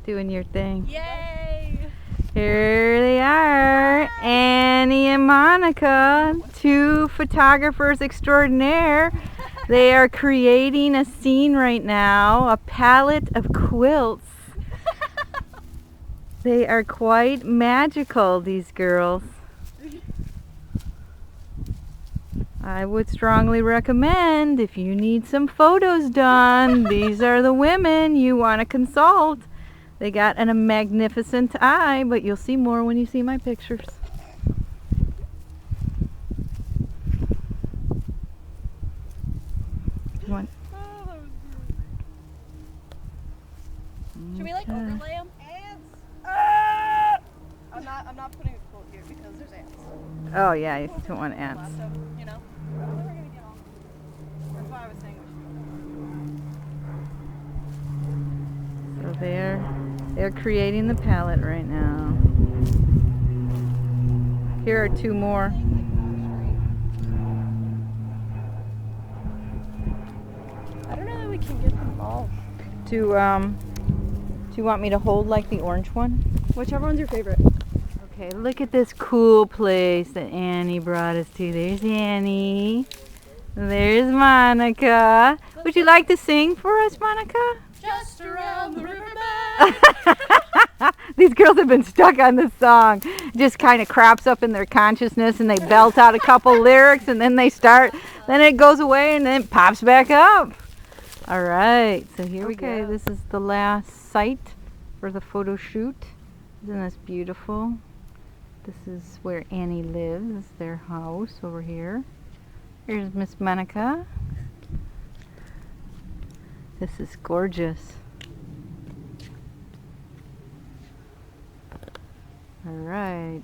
doing your thing. Yay! Here they are, Annie and Monica, two photographers extraordinaire. They are creating a scene right now, a palette of quilts. They are quite magical, these girls. I would strongly recommend, if you need some photos done, these are the women you want to consult. They got a magnificent eye, but you'll see more when you see my pictures. One. Oh, that was good. Should we like overlay them? Ants! I'm not putting a quote here because there's ants. Oh yeah, you don't want ants. So, you know, we're gonna get all. That's why I was saying we should. So they're creating the palette right now. Here are two more. I don't know that we can get them all. Do you want me to hold like the orange one? Whichever one's your favorite. Okay, look at this cool place that Annie brought us to. There's Annie. There's Monica. Would you like to sing for us, Monica? Just around the riverbed. These girls have been stuck on this song. It just kind of crops up in their consciousness and they belt out a couple lyrics and then they start, then it goes away and then it pops back up. All right, so here we go. This is the last site for the photo shoot. Isn't this beautiful? This is where Annie lives. This is their house over here. Here's Miss Monica. This is gorgeous. All right.